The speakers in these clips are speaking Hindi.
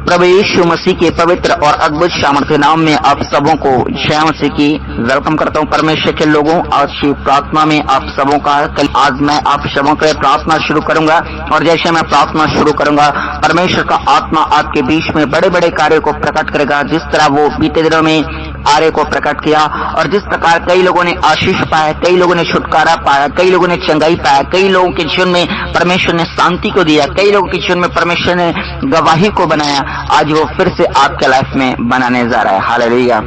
प्रभु यीशु मसीह के पवित्र और अद्भुत सामर्थ्य नाम में आप सबों को जय मसीह की वेलकम करता हूँ। परमेश्वर के लोगों, आज की प्रार्थना में आप सबों का आज मैं आप सबों के लिए प्रार्थना शुरू करूंगा। और जैसे मैं प्रार्थना शुरू करूंगा, परमेश्वर का आत्मा आपके बीच में बड़े बड़े कार्यों को प्रकट करेगा, जिस तरह वो बीते दिनों में आर्य को प्रकट किया। और जिस प्रकार कई लोगों ने आशीष पाया, कई लोगों ने छुटकारा पाया, कई लोगों ने चंगाई पाया, कई लोगों के जीवन में परमेश्वर ने शांति को दिया, कई लोगों के जीवन में परमेश्वर ने गवाही को बनाया, आज वो फिर से आपके लाइफ में बनाने जा रहा है। हालेलुया।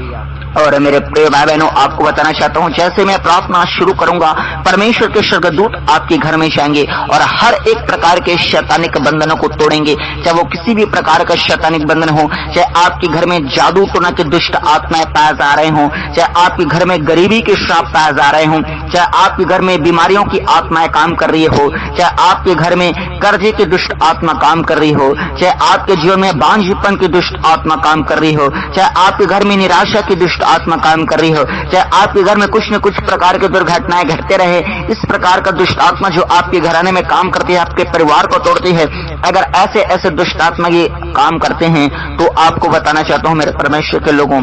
और मेरे प्रिय भाई बहनों, आपको बताना चाहता हूँ, जैसे मैं प्रार्थना शुरू करूंगा, परमेश्वर के स्वर्गदूत आपके घर में जाएंगे और हर एक प्रकार के शैतानिक बंधनों को तोड़ेंगे। चाहे वो किसी भी प्रकार का शैतानिक बंधन हो, चाहे आपके घर में जादू टोना के दुष्ट आत्माएं पाए जा रहे हों, चाहे आपके घर में गरीबी के श्राप पाए जा रहे हों, चाहे आपके घर में बीमारियों की आत्माएं काम कर रही हो, चाहे आपके घर में कर्जे की दुष्ट आत्मा काम कर रही हो, चाहे आपके जीवन में बांझपन की दुष्ट आत्मा काम कर रही हो, चाहे आपके घर में निराशा की दुष्ट आत्मा काम कर रही हो, चाहे आपके घर में कुछ न कुछ प्रकार की दुर्घटनाएं घटते रहे, इस प्रकार का दुष्ट आत्मा जो आपके घराने में काम करती है, आपके परिवार को तोड़ती है, अगर ऐसे ऐसे दुष्ट आत्मा ये काम करते हैं तो आपको बताना चाहता हूँ मेरे परमेश्वर के लोगों,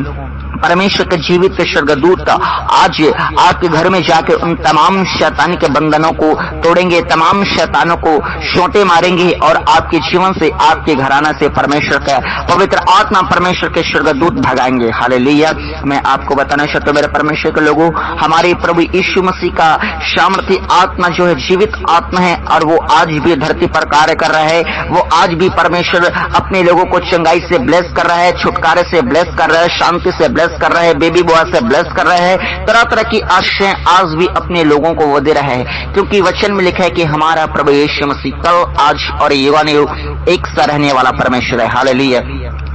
परमेश्वर के जीवित स्वर्गदूत आज आपके घर में जाके उन तमाम शैतानी के बंधनों को तोड़ेंगे, तमाम शैतानों को छोटे मारेंगे और आपके जीवन से, आपके घराना से परमेश्वर का पवित्र आत्मा, परमेश्वर के स्वर्गदूत भगाएंगे। हालेलुया। मैं आपको बताना चाहता हूँ मेरे परमेश्वर के लोगों, हमारे प्रभु यीशु मसीह का सामर्थी आत्मा जो है जीवित आत्मा है और वो आज भी धरती पर कार्य कर रहा है। वो आज भी परमेश्वर अपने लोगों को चंगाई से ब्लेस कर रहा है, छुटकारे से ब्लेस कर रहा है, शांति से ब्लेस कर रहा है, बेबी बॉय से ब्लेस कर रहा है, तरह तरह की आशीषें आज भी अपने लोगों को वो दे रहा है, क्योंकि वचन में लिखा है कि हमारा प्रभु यीशु मसीह कल, आज और युगानुयुग एक सा रहने वाला परमेश्वर है। हालेलुया।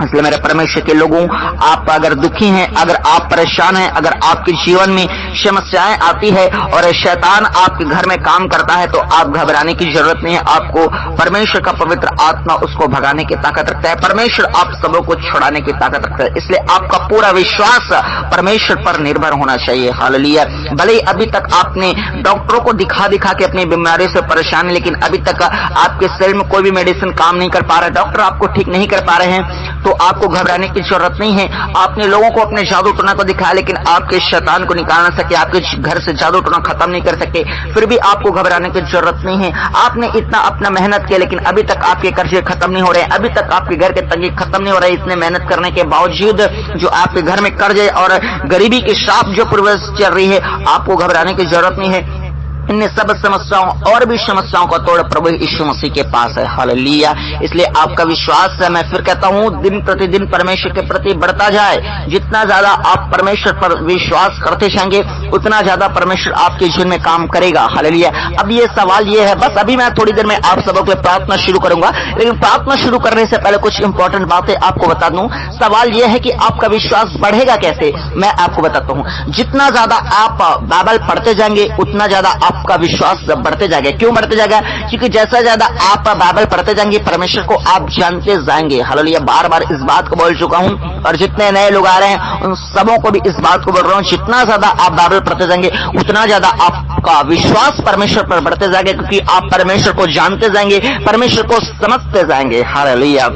इसलिए मेरे परमेश्वर के लोगों, आप अगर दुखी हैं, अगर आप परेशान हैं, अगर आपके जीवन में समस्याएं आती है और शैतान आपके घर में काम करता है, तो आप घबराने की जरूरत नहीं है। आपको परमेश्वर का पवित्र आत्मा उसको भगाने की ताकत रखता है, परमेश्वर आप सबों को छुड़ाने की ताकत रखता है। इसलिए आपका पूरा विश्वास परमेश्वर पर निर्भर होना चाहिए। हालेलुया। भले अभी तक आपने डॉक्टरों को दिखा दिखा के अपनी बीमारी से परेशान है, लेकिन अभी तक आपके शरीर में कोई भी मेडिसिन काम नहीं कर पा रहा है, डॉक्टर आपको ठीक नहीं कर पा रहे हैं, तो आपको घबराने की जरूरत नहीं है। आपने लोगों को अपने जादू टोना को दिखाया, लेकिन आपके शैतान को निकाल ना सके, आपके घर से जादू टोना खत्म नहीं कर सके, फिर भी आपको घबराने की जरूरत नहीं है। आपने इतना अपना मेहनत किया, लेकिन अभी तक आपके कर्जे खत्म नहीं हो रहे, अभी तक आपके घर के तंगी खत्म नहीं हो रहे। इतने मेहनत करने के बावजूद जो आपके घर में कर्जे और गरीबी के श्राप जो पूर्वज चल रही है, आपको घबराने की जरूरत नहीं है। इन सब समस्याओं और भी समस्याओं का तोड़ प्रभु यीशु मसीह के पास है। हालेलुया। इसलिए आपका विश्वास है, मैं फिर कहता हूँ, दिन प्रतिदिन परमेश्वर के प्रति बढ़ता जाए। जितना ज्यादा आप परमेश्वर पर विश्वास करते जाएंगे, उतना ज्यादा परमेश्वर आपके जीवन में काम करेगा। हालेलुया। अब ये सवाल ये है, बस अभी मैं थोड़ी देर में आप सबों के प्रार्थना शुरू करूंगा, लेकिन प्रार्थना शुरू करने से पहले कुछ इंपॉर्टेंट बातें आपको बता दूं। सवाल ये है कि आपका विश्वास बढ़ेगा कैसे, मैं आपको बताता हूँ। जितना ज्यादा आप बाइबल पढ़ते जाएंगे, उतना ज्यादा आपका विश्वास बढ़ते जाएगा। क्यों बढ़ते जाएगा? क्योंकि जैसा ज्यादा आप बाइबल पढ़ते जाएंगे, परमेश्वर को आप जानते जाएंगे। हालेलुया। बार बार इस बात को बोल चुका हूं और जितने नए लोग आ रहे हैं उन सबों को भी इस बात को बोल रहा हूं, जितना ज्यादा आप बाइबल पढ़ते जाएंगे, उतना ज्यादा आपका विश्वास परमेश्वर पर बढ़ते जाएगा, क्योंकि आप परमेश्वर को जानते जाएंगे, परमेश्वर को समझते जाएंगे। हालेलुया।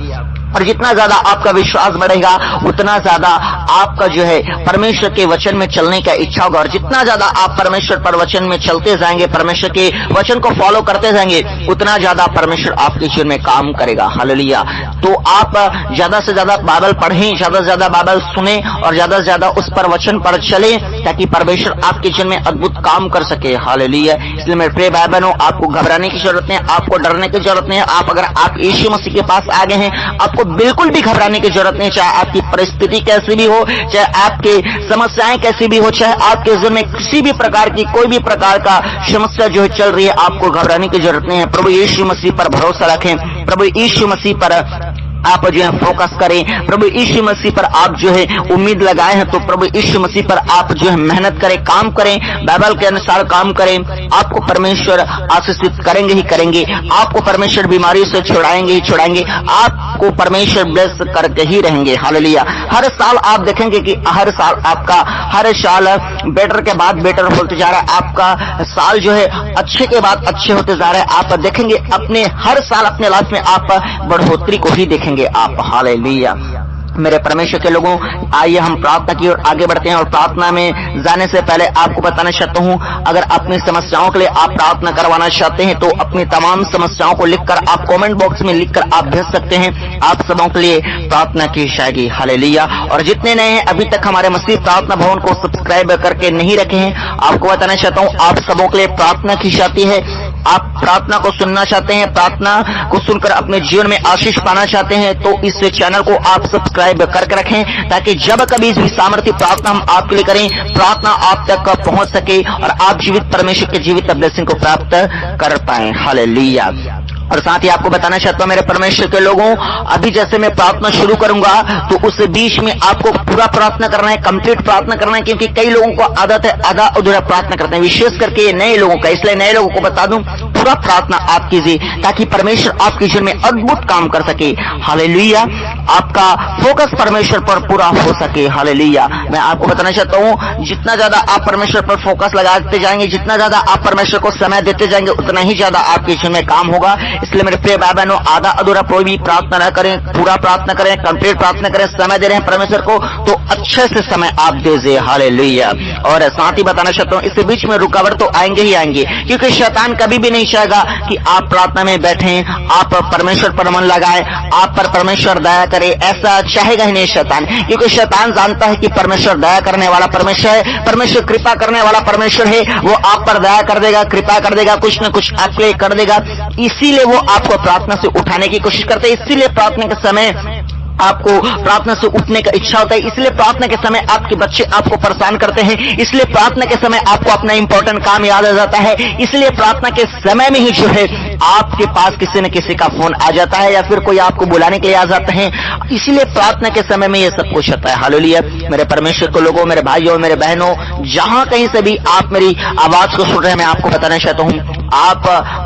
और जितना ज्यादा आपका विश्वास बढ़ेगा, उतना ज्यादा आपका जो है परमेश्वर के वचन में चलने का इच्छा होगा। और जितना ज्यादा आप परमेश्वर पर वचन में चलते जाएंगे, परमेश्वर के वचन को फॉलो करते जाएंगे, उतना ज्यादा परमेश्वर आपके जीवन में काम करेगा। हालेलुया। तो आप ज्यादा से ज्यादा बाइबल पढ़ें, ज्यादा से ज्यादा बाइबल सुने और ज्यादा से ज्यादा उस पर वचन पर चले, ताकि परमेश्वर आपके जीवन में अद्भुत काम कर सके। हालेलुया। इसलिए मेरे प्रिय भाई बहनों, आपको घबराने की जरूरत नहीं है, आपको डरने की जरूरत नहीं है। अगर आप यीशु मसीह के पास आ गए हैं, आपको बिल्कुल भी घबराने की जरूरत नहीं। चाहे आपकी परिस्थिति कैसी भी हो, चाहे आपके समस्याएं कैसी भी हो, चाहे आपके जीवन में किसी भी प्रकार की कोई भी प्रकार का समस्या जो है चल रही है, आपको घबराने की जरूरत नहीं है। प्रभु यीशु मसीह पर भरोसा रखें, प्रभु यीशु मसीह पर आप जो है फोकस करें, प्रभु यीशु मसीह पर आप जो है उम्मीद लगाए हैं, तो प्रभु यीशु मसीह पर आप जो है मेहनत करें, काम करें, बाइबल के अनुसार काम करें। आपको परमेश्वर आशीषित करेंगे ही करेंगे, आपको परमेश्वर बीमारी से छुड़ाएंगे ही छुड़ाएंगे, आपको परमेश्वर ब्लेस करके ही रहेंगे। हालेलुया। हर साल आप देखेंगे कि हर साल आपका हर साल बेटर के बाद बेटर होते जा रहा है, आपका साल जो है अच्छे के बाद अच्छे होते जा रहे हैं। आप देखेंगे अपने हर साल अपने लाइफ में आप बढ़ोतरी को ही देखेंगे। रखेंगे आप। हालेलुया। मेरे परमेश्वर के लोगों, आइए हम प्रार्थना की ओर आगे बढ़ते हैं। और प्रार्थना में जाने से पहले आपको बताना चाहता हूं, अगर अपनी समस्याओं के लिए आप प्रार्थना करवाना चाहते हैं तो अपनी तमाम समस्याओं को लिखकर आप कमेंट बॉक्स में लिखकर आप भेज सकते हैं। आप सबों के लिए प्रार्थना की जाएगी। हालेलुया। और जितने नए हैं अभी तक हमारे मसीह प्रार्थना भवन को सब्सक्राइब करके नहीं रखे हैं, आपको बताना चाहता हूं, आप सबों के लिए प्रार्थना की जाती है। आप प्रार्थना को सुनना चाहते हैं, प्रार्थना को सुनकर अपने जीवन में आशीष पाना चाहते हैं, तो इस चैनल को आप सब्सक्राइब करके रखें, ताकि जब कभी भी सामर्थ्य प्रार्थना हम आपके लिए करें, प्रार्थना आप तक पहुंच सके और आप जीवित परमेश्वर के जीवित ब्लेसिंग को प्राप्त कर पाएं। हालेलुया। और साथ ही आपको बताना चाहता हूं मेरे परमेश्वर के लोगों, अभी जैसे मैं प्रार्थना शुरू करूंगा तो उस बीच में आपको पूरा प्रार्थना करना है, कंप्लीट प्रार्थना करना है, क्योंकि कई लोगों को आदत है आधा अधूरा प्रार्थना करते हैं, विशेष करके नए लोगों का। इसलिए नए लोगों को बता दूं, पूरा प्रार्थना आप कीजिए ताकि परमेश्वर आपके जीवन में अद्भुत काम कर सके। हालेलुया। आपका फोकस परमेश्वर पर पूरा हो सके। हालेलुया। मैं आपको बताना चाहता हूं, जितना ज्यादा आप परमेश्वर पर फोकस लगाते जाएंगे, जितना ज्यादा आप परमेश्वर को समय देते जाएंगे, उतना ही ज्यादा आपके जीवन में काम होगा। इसलिए मेरे प्रिय भाई बहनों, आधा अधूरा कोई भी प्रार्थना न करें, पूरा प्रार्थना करें, कंप्लीट प्रार्थना करें। समय दे रहे हैं परमेश्वर को तो अच्छे से समय आप दीजिए। हालेलुया। और साथ ही बताना चाहता हूं, इस बीच में रुकावट तो आएंगे ही आएंगे, क्योंकि शैतान कभी भी नहीं चाहेगा कि आप प्रार्थना में बैठें, आप परमेश्वर पर मन लगाएं, आप पर परमेश्वर दया करे, ऐसा चाहेगा ही नहीं शैतान। क्योंकि शैतान जानता है कि परमेश्वर दया करने वाला परमेश्वर है, परमेश्वर कृपा करने वाला परमेश्वर है। वो आप पर दया कर देगा, कृपा कर देगा, कुछ न कुछ आपके लिए कर देगा। इसीलिए वो आपको प्रार्थना से उठाने की कोशिश करते हैं। इसीलिए प्रार्थना के समय आपको प्रार्थना से उठने का इच्छा होता है, इसलिए प्रार्थना के समय आपके बच्चे आपको परेशान करते हैं, इसलिए प्रार्थना के समय आपको अपना इंपॉर्टेंट काम याद आ जाता है, इसलिए प्रार्थना के समय में ही जो है आपके पास किसी न किसी का फोन आ जाता है या फिर कोई आपको बुलाने के लिए आ जाते हैं। इसलिए प्रार्थना के समय में ये सब कुछ होता है। हालेलुया। मेरे परमेश्वर को लोगों, मेरे भाइयों, मेरे बहनों, जहां कहीं से भी आप मेरी आवाज को सुन रहे हैं, मैं आपको बताना चाहता हूं, आप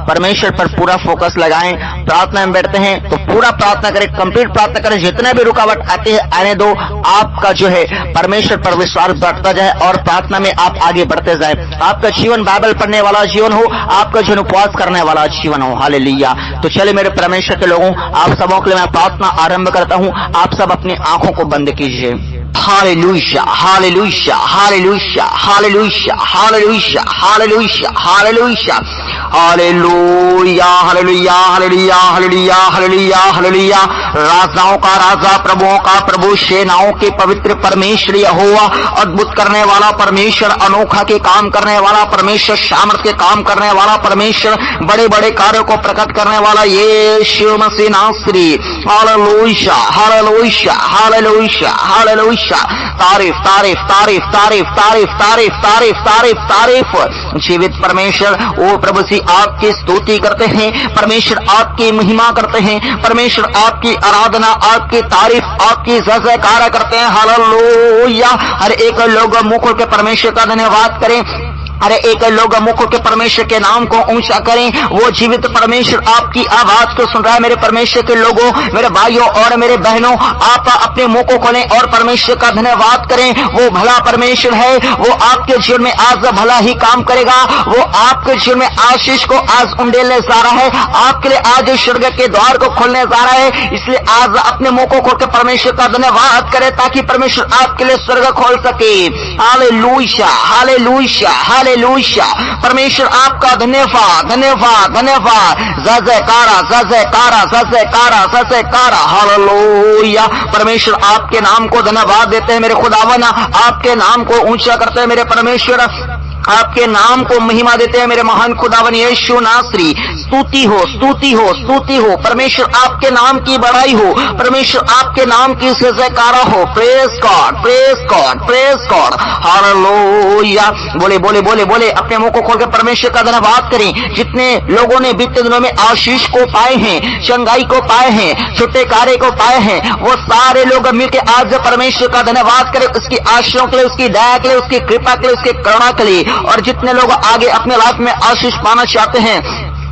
परमेश्वर पर पूरा फोकस लगाएं। प्रार्थना में बैठते हैं तो पूरा प्रार्थना करें, कंप्लीट प्रार्थना करें। जितने भी रुकावट आते हैं आने दो, आपका जो है परमेश्वर पर विश्वास बढ़ता जाए और प्रार्थना में आप आगे बढ़ते जाए। आपका जीवन बाइबल पढ़ने वाला जीवन हो, आपका जीवन उपवास करने वाला जीवन हो। हालेलुया। तो चले मेरे परमेश्वर के लोगों, आप सबों के लिए मैं प्रार्थना आरंभ करता हूं। आप सब अपनी आंखों को बंद कीजिए। Hallelujah, hallelujah, hallelujah, hallelujah, hallelujah, hallelujah, hallelujah, hallelujah, hallelujah, hallelujah, hallelujah, hallelujah, hallelujah. राजाओं का राजा, प्रभुओं का प्रभु, सेनाओं के पवित्र परमेश्वर यहोवा, अद्भुत करने वाला परमेश्वर, अनोखा के काम करने वाला परमेश्वर, सामर्थ के काम करने वाला परमेश्वर, बड़े बड़े कार्यों को प्रकट करने वाला यीशु मसीह नासरी। Hallelujah, hallelujah, hallelujah, hallelujah. तारीफ, तारीफ, तारीफ, तारीफ, तारीफ, तारीफ, तारीफ, तारीफ, तारीफ। जीवित परमेश्वर, ओ प्रभु जी आपकी स्तुति करते हैं, परमेश्वर आपकी महिमा करते हैं, परमेश्वर आपकी आराधना, आपकी तारीफ, आपकी जय जयकार करते हैं। हालेलुया। हर एक लोग मुख खोल के परमेश्वर का धन्यवाद करें। अरे एक लोग मुख के परमेश्वर के नाम को ऊंचा करें। वो जीवित परमेश्वर आपकी आवाज को सुन रहा है। मेरे परमेश्वर के लोगों, मेरे भाइयों और मेरे बहनों, आप अपने मुंह को खोलें और परमेश्वर का धन्यवाद करें। वो भला परमेश्वर है, वो आपके जीवन में आज भला ही काम करेगा। वो आपके जीवन में आशीष को आज उंडेलने जा रहा है, आपके लिए आज स्वर्ग के द्वार को खोलने जा रहा है। इसलिए आज अपने मुंह को खोल के परमेश्वर का धन्यवाद करें, ताकि परमेश्वर आपके लिए स्वर्ग खोल सके। Hallelujah, hallelujah, hallelujah. परमेश्वर आपका धन्यवाद, धन्यवाद, धन्यवाद। जय जयकारा, जय जयकारा, जय जयकारा, जय जयकारा। हालेलुया। परमेश्वर आपके नाम को धन्यवाद देते हैं मेरे खुदावन, आपके नाम को ऊंचा करते हैं मेरे परमेश्वर, आपके नाम को महिमा देते हैं मेरे महान खुदावन यीशु नासरी। स्तुति हो, स्तुति हो, स्तुति हो। परमेश्वर आपके नाम की बड़ाई हो, परमेश्वर आपके नाम की जयकारा हो। Praise God, praise God, praise God. Hallelujah. बोले बोले बोले बोले, अपने मुंह को खोल के परमेश्वर का धन्यवाद करें। जितने लोगों ने बीते दिनों में आशीष को पाए हैं, चंगाई को पाए हैं, छोटे कार्य को पाए हैं, वो सारे लोग मिलकर आज परमेश्वर का धन्यवाद करें, उसकी आशीषों के लिए, उसकी दया के लिए, उसकी कृपा के लिए, उसकी करुणा के लिए। और जितने लोग आगे अपने लाइफ में आशीष पाना चाहते हैं,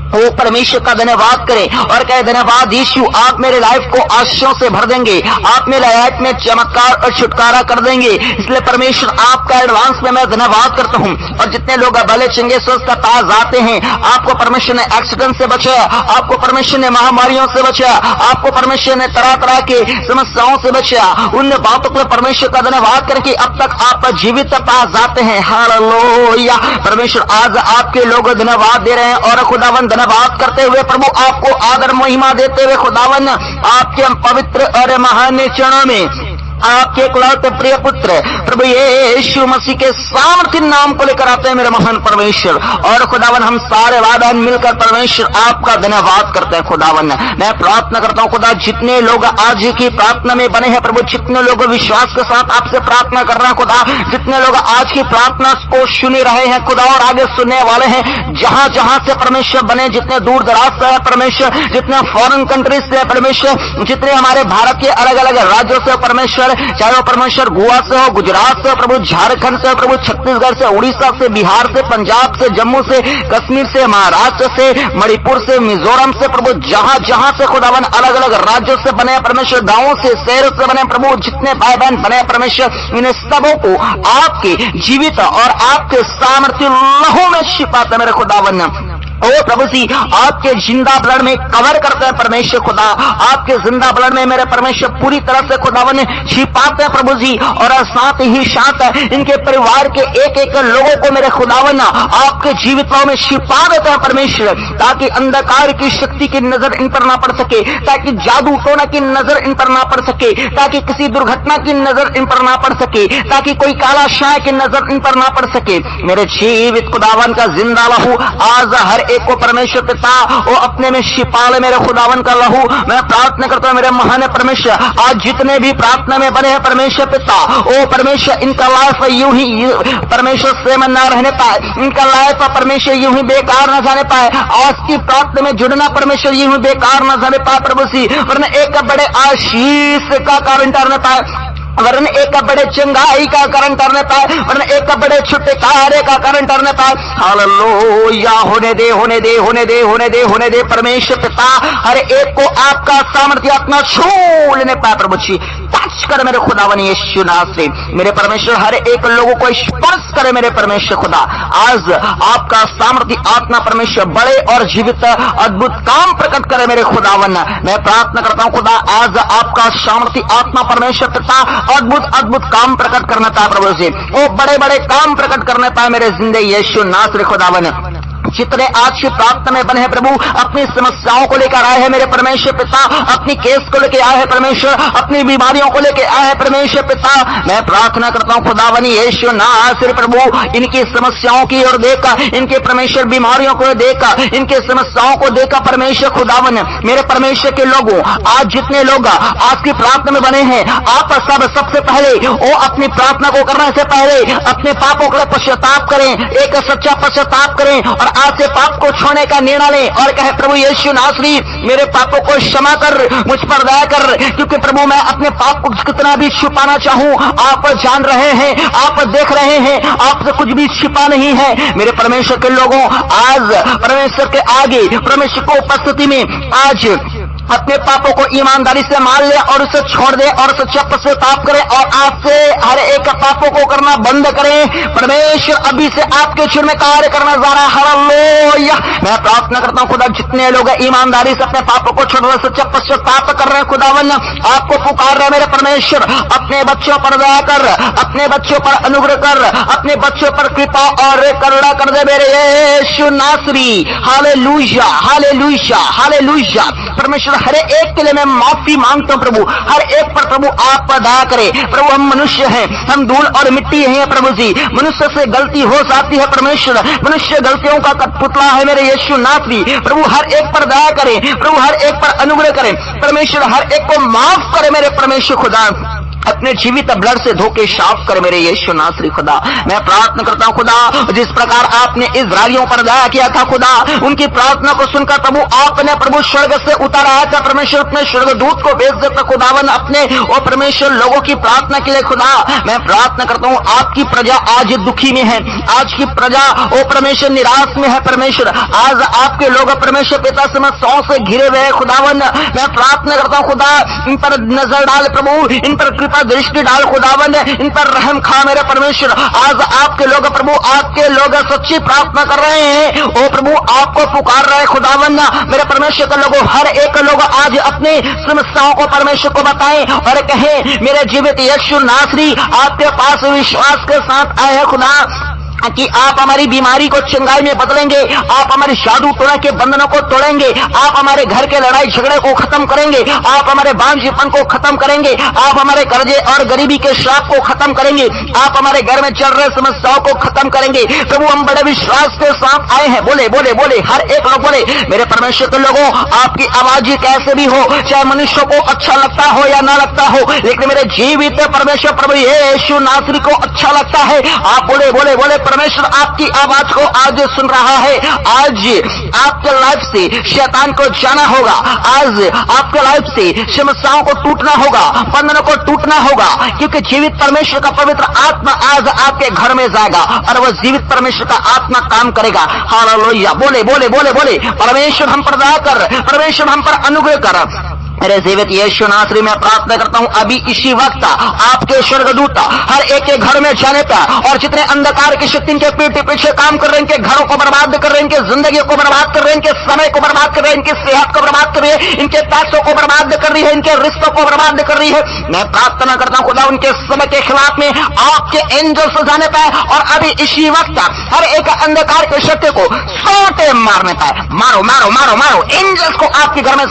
वो परमेश्वर का धन्यवाद करें और कहे धन्यवाद यीशु, आप मेरे लाइफ को आशीषों से भर देंगे, आप मेरे लाइफ में चमत्कार और छुटकारा कर देंगे। इसलिए परमेश्वर आपका एडवांस में मैं धन्यवाद करता हूँ। और जितने लोग भले चंगे स्वस्थ पास आते हैं, आपको परमेश्वर ने एक्सीडेंट से बचाया, आपको परमेश्वर ने महामारियों से बचाया, आपको परमेश्वर ने तरह तरह के समस्याओं से बचाया, उन बातों को परमेश्वर का धन्यवाद करके अब तक आप जीवित पास जाते हैं। हालेलुया। परमेश्वर आज आपके लोग धन्यवाद दे रहे हैं और खुदावन धन्यवाद करते हुए प्रभु आपको आदर महिमा देते हुए खुदावन आपके पवित्र और महान चरणों में आपके इकलौते प्रिय पुत्र प्रभु यीशु मसीह के सामर्थ्य नाम को लेकर आते हैं मेरे महान परमेश्वर। और खुदावन हम सारे वादन मिलकर परमेश्वर आपका धन्यवाद करते हैं। खुदावन मैं प्रार्थना करता हूँ खुदा, जितने लोग आज की प्रार्थना में बने हैं प्रभु, जितने लोग विश्वास के साथ आपसे प्रार्थना कर रहे हैं खुदा, जितने लोग आज की प्रार्थना को सुन रहे हैं खुदा और आगे सुनने वाले हैं, जहां जहां से परमेश्वर बने, जितने दूर दराज से है परमेश्वर, जितने फॉरेन कंट्रीज से है परमेश्वर, जितने हमारे भारत के अलग अलग राज्यों से परमेश्वर, चाहे वो परमेश्वर गोवा से हो, गुजरात से हो प्रभु, झारखंड से हो प्रभु, छत्तीसगढ़ से, उड़ीसा से, बिहार से, पंजाब से, जम्मू से, कश्मीर से, महाराष्ट्र से, मणिपुर से, मिजोरम से प्रभु, जहां जहां से खुदावन अलग अलग राज्यों से बने परमेश्वर, गांवों से, शहरों से बने प्रभु, जितने भाई बहन बने परमेश्वर, इन सबों को आपके जीवित और आपके सामर्थ्य लहू में छिपाते मेरे खुदावन। ओ प्रभु जी, आपके जिंदा ब्लड में कवर करते हैं परमेश्वर खुदा, आपके जिंदा ब्लड में मेरे परमेश्वर पूरी तरह से खुदावन छिपाते हैं प्रभु जी। और साथ ही साथ इनके परिवार के एक एक लोगों को मेरे खुदावन आपके जीवितों में छिपा देते हैं परमेश्वर, ताकि अंधकार की शक्ति की नजर इन पर ना पड़ सके, ताकि जादू टोना की नजर इन पर ना पड़ सके, ताकि किसी दुर्घटना की नजर इन पर ना पड़ सके, ताकि कोई काला शाय की नजर इन पर ना पड़ सके। मेरे जीवित खुदावन का जिंदा लहू आज हर एक को परमेश्वर पिता वो अपने में छिपा ले मेरे खुदावन का लहू। मैं प्रार्थना करता हूं मेरे महान परमेश्वर, आज जितने भी प्रार्थना में बने हैं परमेश्वर पिता, ओ परमेश्वर इनका लाइफ यूं ही परमेश्वर से मन ना रहने पाए, इनका लाइफ परमेश्वर यूं ही बेकार ना जाने पाए, आज की प्रार्थना में जुड़ना परमेश्वर यूं ही बेकार ना जाने पाए प्रभु सी, वरना एक बड़े आशीष का कारण ठहरने पाए, वरन एक बड़े चंगाई का कारण करने पाए, वरन एक बड़े छुटकारे का कारण करने पाए। हालेलुया। होने दे होने दे होने दे होने दे होने दे परमेश्वर पिता, हर एक को आपका सामर्थ्य अपना छू लेने पाए प्रभु जी। टच कर मेरे खुदावन यीशु नाम से मेरे परमेश्वर, हर एक लोगों को स्पर्श करे मेरे परमेश्वर खुदा। आज आपका सामर्थ्य आत्मा परमेश्वर बड़े और जीवित अद्भुत काम प्रकट करे मेरे खुदावन। मैं प्रार्थना करता हूं खुदा, आज आपका सामर्थ्य आत्मा परमेश्वर पिता अद्भुत अद्भुत काम प्रकट करना पाए प्रभु जी, वो बड़े बड़े काम प्रकट करने पाए मेरे जिंदे यीशु नासरी खुदावन। जितने आज की प्रार्थना में बने हैं प्रभु, अपनी समस्याओं को लेकर आए हैं मेरे परमेश्वर पिता, अपनी केस को लेकर आए हैं परमेश्वर, अपनी बीमारियों को लेकर आए हैं परमेश्वर पिता। मैं प्रार्थना करता हूं खुदावनी यीशु नासरी प्रभु, इनकी समस्याओं की ओर देखा, इनके परमेश्वर बीमारियों को देखा, इनके समस्याओं को देखा परमेश्वर खुदावन। मेरे परमेश्वर के लोगों, आज जितने लोग आज की प्रार्थना में बने हैं, आप सब सबसे पहले वो अपनी प्रार्थना को करने से पहले अपने पापों के लिए पश्चाताप करें, एक सच्चा पश्चाताप करें और आज से पाप को छोड़ने का निर्णय लें और कहे प्रभु यीशु नासरी, मेरे पापों को क्षमा कर, मुझ पर दया कर, क्योंकि प्रभु मैं अपने पाप को कितना भी छुपाना चाहूं आप जान रहे हैं, आप देख रहे हैं, आपसे कुछ भी छिपा नहीं है। मेरे परमेश्वर के लोगों, आज परमेश्वर के आगे परमेश्वर को उपस्थिति में आज अपने पापों को ईमानदारी से मान ले और उसे छोड़ दे और सच्चा पश्चाताप करें और आज से हर एक पापों को करना बंद करें। परमेश्वर अभी से आपके क्षण में कार्य करना जा रहा है। हालेलुया। मैं प्रार्थना करता हूं खुदा, जितने लोग ईमानदारी से अपने पापों को छोड़ रहे, सच्चा पश्चाताप कर रहे हैं खुदावन, आपको पुकार रहे मेरे परमेश्वर, अपने बच्चों पर दया कर, अपने बच्चों पर अनुग्रह कर, अपने बच्चों पर कृपा और करुणा कर दे मेरे यीशु नासरी। Hallelujah hallelujah hallelujah. परमेश्वर हर एक के लिए मैं माफी मांगता हूं प्रभु, हर एक पर प्रभु आप दया करें प्रभु। हम मनुष्य हैं, हम धूल और मिट्टी हैं प्रभु जी, मनुष्य से गलती हो जाती है परमेश्वर, मनुष्य गलतियों का कठपुतला है मेरे यीशु नासरी प्रभु। हर एक पर दया करें प्रभु, हर एक पर अनुग्रह करें परमेश्वर, हर एक को माफ करे मेरे परमेश्वर खुदा। अपने जीवित ब्लड से धो के साफ कर मेरे यीशु नासरी खुदा। मैं प्रार्थना करता हूँ खुदा, जिस प्रकार आपने इजराइलियों पर दया किया था खुदा, उनकी प्रार्थना को सुनकर प्रभु आपने प्रभु स्वर्ग से उतारा था परमेश्वर, अपने स्वर्गदूत को भेज देता खुदावन अपने वो परमेश्वर लोगों की प्रार्थना के लिए खुदा। मैं प्रार्थना करता हूँ आपकी प्रजा आज दुखी में है, आज की प्रजा वो परमेश्वर निराश में है परमेश्वर, आज आपके लोग परमेश्वर पिता समस्याओं से घिरे हुए हैं खुदावन। मैं प्रार्थना करता हूँ खुदा, इन पर नजर डाल प्रभु, इन पर कृपा दृष्टि डाल खुदावन, इन पर रहम खा मेरे परमेश्वर। आज आपके लोग प्रभु, आपके लोग सच्ची प्रार्थना कर रहे हैं, ओ प्रभु आपको पुकार रहे हैं खुदावन। मेरे परमेश्वर के लोगों, हर एक लोग आज अपनी समस्याओं को परमेश्वर को बताएं और कहें मेरे जीवित यीशु नासरी आपके पास विश्वास के साथ आए हैं खुदा, कि आप हमारी बीमारी को चंगाई में बदलेंगे, आप हमारी जादू टोना के बंधनों को तोड़ेंगे, आप हमारे घर के लड़ाई झगड़े को खत्म करेंगे, आप हमारे बांझपन को खत्म करेंगे, आप हमारे कर्जे और गरीबी के श्राप को खत्म करेंगे, आप हमारे घर में चल रहे समस्याओं को खत्म करेंगे। प्रभु हम बड़े विश्वास के साथ आए हैं। बोले बोले बोले, हर एक लोग बोले मेरे परमेश्वर के लोगों, आपकी आवाज कैसे भी हो, चाहे मनुष्य को अच्छा लगता हो या ना लगता हो, लेकिन मेरे जीवित परमेश्वर प्रभु यीशु नासरी को अच्छा लगता है। आप बोले बोले बोले, परमेश्वर आपकी आवाज को आज सुन रहा है। आज आपके लाइफ से शैतान को जाना होगा, आज आपके लाइफ से समस्याओं को टूटना होगा, बंधनों को टूटना होगा, क्योंकि जीवित परमेश्वर का पवित्र आत्मा आज आपके घर में जाएगा और वह जीवित परमेश्वर का आत्मा काम करेगा। हालेलुया। बोले बोले बोले बोले, परमेश्वर हम पर दया कर, परमेश्वर हम पर अनुग्रह कर। मेरे जीवित यीशु नासरी में प्रार्थना करता हूँ अभी इसी वक्त आपके स्वर्गदूत हर एक के घर में जाने पर, और जितने अंधकार की शक्ति इनके पीठ पीछे काम कर रहे हैं, इनके घरों को बर्बाद कर रहे हैं, इनके जिंदगी को बर्बाद कर रहे हैं, इनके समय को बर्बाद कर रहे हैं, इनकी सेहत को बर्बाद कर रही है, इनके पैसों को बर्बाद कर रही है, इनके रिश्तों को बर्बाद कर रही है, मैं प्रार्थना करता हूँ खुदा उनके समय के खिलाफ में आपके एंजल्स जाने पाए और अभी इसी वक्त हर एक अंधकार के शक्ति को सोटे मारने पाए। मारो मारो मारो मारो, एंजल्स को आपके घर में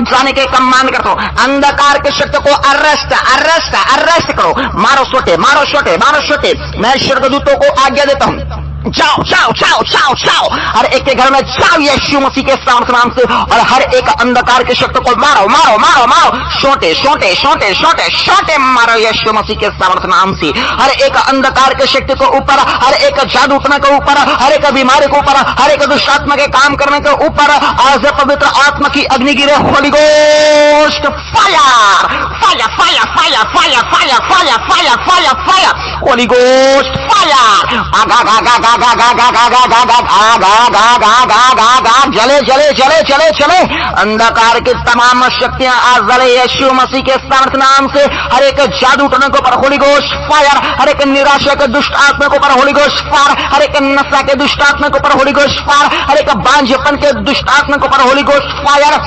जाने के कम करता हूं, अंधकार के शक्ति को अरेस्ट अरेस्ट अरेस्ट करो, मारो सोटे मारो सोटे मारो सोटे। मैं स्वर्गदूतों को आज्ञा देता हूं, जाओ जाओ जाओ जाओ जाओ, हर एक के घर में जाओ यीशु मसीह के नाम से, और हर एक अंधकार के शक्ति को मारो मारो मारो मारो, सोटे सोटे सोटे सोटे सोटे मारो यीशु मसीह के सामर्थ्य नाम से। हर एक अंधकार के शक्ति को ऊपर, हर एक जादू टोना के ऊपर, हर एक बीमारी के ऊपर, हर एक दुष्ट आत्मा के काम करने के ऊपर आज पवित्र आत्मा की अग्नि गिरे। Holy ghost fire fire fire fire fire fire fire fire fire fire, holy ghost fire, आगा गा गा गा गा गा गा गा गा गा गा गा गा गा गा गा गा, जले जले जले जले जले, अंधकार की तमाम शक्तियां आज जले यीशु मसीह के सामर्थ्य नाम से। हर एक जादू टोने के ऊपर होली गोस्ट फायर, हर एक निराशा के दुष्ट आत्मा के ऊपर होली गोस्ट फायर, हर एक नशा के दुष्ट आत्मा के ऊपर होली गोस्ट फायर, हर एक बांझपन के दुष्ट आत्मा के ऊपर होली गोस्ट फायर,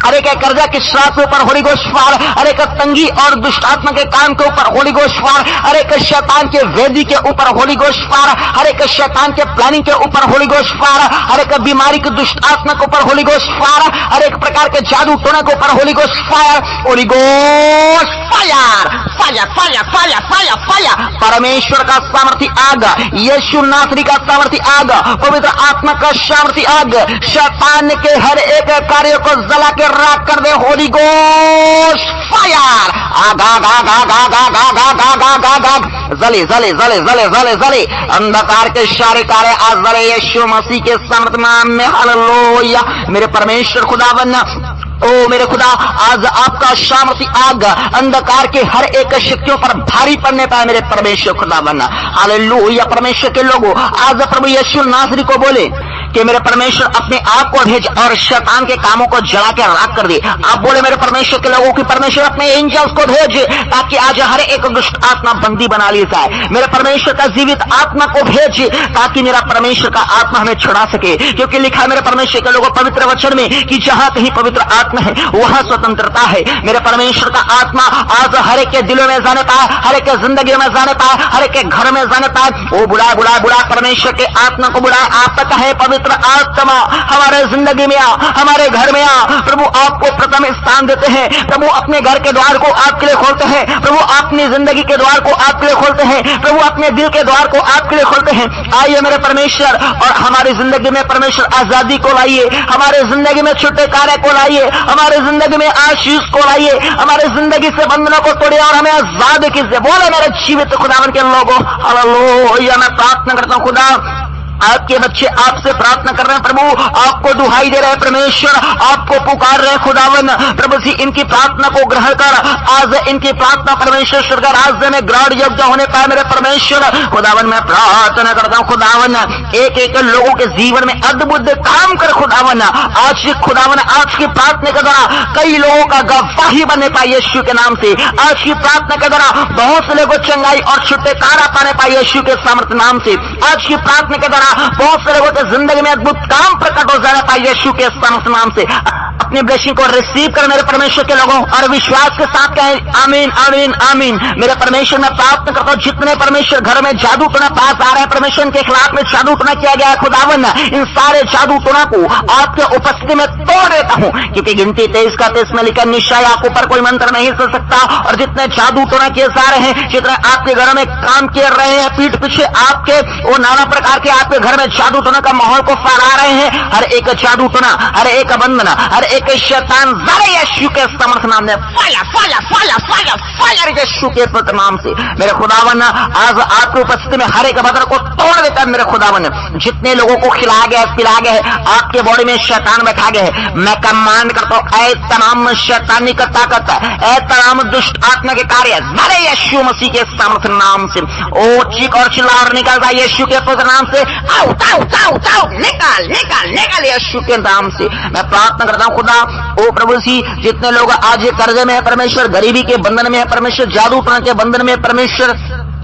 हर एक कर्जा के श्राप के ऊपर होली गोस्ट फायर, हर एक तंगी और दुष्ट आत्मा के काम के ऊपर होली गोस्ट फायर, हर एक शैतान के वेदी के ऊपर होली गोस्ट फायर, हर एक शैतान के प्लानिंग के ऊपर होली गोस्ट फायर, हर एक बीमारी के दुष्ट आत्मा के ऊपर होली गोस्ट फायर, हर एक प्रकार के जादू टोने के ऊपर Holi ghost fire, holy ghost fire fire fire fire fire fire, परमेश्वर का सामर्थ्य आग, यीशु नासरी का सामर्थ्य आग, पवित्र आत्मा का सामर्थ्य आग, शैतान के हर एक कार्य को जला के राख कर दे। होली गोस्ट फायर, आगा गा गा गा गा गा गा गा गा गा गा, जले जले जले जले जले जले, अंधकार के सारे कार्य आज जले यीशु मसीह के सामर्थ्य नाम में। हालेलुया। मेरे परमेश्वर खुदावन, ओ मेरे खुदा, आज आपका सामर्थ्य आग अंधकार के हर एक शक्तियों पर भारी पड़ने पाए मेरे परमेश्वर खुदावन। हालेलुया। परमेश्वर के लोगों, आज प्रभु यीशु नासरी को बोले कि मेरे परमेश्वर अपने आप को भेज और शैतान के कामों को जला के राख कर दे। आप बोले मेरे परमेश्वर के लोगों की परमेश्वर अपने एंजल्स को भेज, ताकि आज हर एक दुष्ट आत्मा बंदी बना ली जाए। मेरे परमेश्वर का जीवित आत्मा को भेज, ताकि मेरा परमेश्वर का आत्मा हमें छुड़ा सके, क्योंकि लिखा है मेरे परमेश्वर के लोगों पवित्र वचन में कि जहां कहीं पवित्र आत्मा है वहां स्वतंत्रता है। मेरे परमेश्वर का आत्मा आज हर एक के दिलों में जाने पाए, हर एक के जिंदगी में जाने पाए, हर एक के घर में जाने पाए। वो बुलाए बुलाए बुलाए, परमेश्वर के आत्मा को बुलाए। आप तक है पवित्र पवित्र आत्मा हमारे जिंदगी में आ, हमारे घर में आ। प्रभु आपको प्रथम स्थान देते हैं। प्रभु अपने घर के द्वार को आपके लिए खोलते हैं। प्रभु अपनी जिंदगी के द्वार को आपके लिए खोलते हैं। प्रभु अपने दिल के द्वार को आपके लिए खोलते हैं। आइए मेरे परमेश्वर, और हमारी जिंदगी में परमेश्वर आजादी को लाइए, हमारे जिंदगी में छुटकारे को लाइए, हमारे जिंदगी में आशीष को लाइए, हमारे जिंदगी से बंधनों को तोड़िए और हमें आजाद कीजिए। बोले मेरे जीवित खुदावन के लोगों, हालेलुया। मैं प्रार्थना करता हूं खुदा, आपके बच्चे आपसे प्रार्थना कर रहे हैं प्रभु, आपको दुहाई दे रहे हैं परमेश्वर, आपको पुकार रहे हैं खुदावन। प्रभु जी इनकी प्रार्थना को ग्रहण कर, आज इनकी प्रार्थना परमेश्वर स्वर्ग राज्य में ग्रहण योग्य होने पाए मेरे परमेश्वर। खुदावन मैं प्रार्थना करता हूं खुदावन, एक एक लोगों के जीवन में अद्भुत काम कर खुदावन। आज खुदावन, आज की प्रार्थना के द्वारा कई लोगों का गवाही बनने पाए यीशु के नाम से। आज की प्रार्थना के द्वारा बहुत से लोगों को चंगाई और छुटकारा पाने पाए यीशु के सामर्थ्य नाम से। आज की प्रार्थना के द्वारा बहुत से लोगों के जिंदगी में अद्भुत काम प्रकट हो जाने पाए यीशु के सामर्थ्य नाम से। अपनी ब्लेसिंग को रिसीव कर मेरे परमेश्वर के लोगों, और विश्वास के साथ कहें आमीन आमीन आमीन। मेरे परमेश्वर मैं प्रार्थना करता हूं, जितने परमेश्वर घर में जादू टोना पास आ रहे हैं, परमेश्वर के खिलाफ में जादू टोना किया गया है खुदावन, इन सारे जादू टोना को आपके उपस्थिति में तोड़ देता हूं, क्योंकि गिनती 23 का 23 में लिखा, निश्चय आपके ऊपर कोई मंत्र नहीं चल सकता। और जितने जादू टोना किए जा रहे हैं, जितने आपके घर में काम किए रहे हैं, पीठ पीछे आपके वो नाना प्रकार के आपके घर में जादू टोना का माहौल को फैला रहे हैं, हर एक जादू टोना, हर एक बंधन, हर एक शैतान ज़रे यीशु के समर्थ नाम में fire fire fire fire fire यीशु के पवित्र नाम से। मेरे खुदावन आज आपकी उपस्थिति में हर एक बदर को तोड़ देता है मेरे खुदावन। जितने लोगों को खिलाया गया पिलाया गया है, आपके बॉडी में शैतान बैठा गया है, मैं कमांड करता हूं, ऐ तमाम शैतानी का ताकत, ऐ तमाम दुष्ट आत्मा के कार्य ज़रे यीशु मसीह के समर्थ नाम से ओ चीख और चिल्ला और निकल जाए यीशु के पवित्र नाम से। आओ ताओ ताओ ताओ, निकाल निकाल निकाल यीशु के नाम से। मैं प्रार्थना करता हूं खुदा, ओ प्रभु जी जितने लोग आज ये कर्जे में है परमेश्वर, गरीबी के बंधन में है परमेश्वर, जादू टोना के बंधन में है परमेश्वर,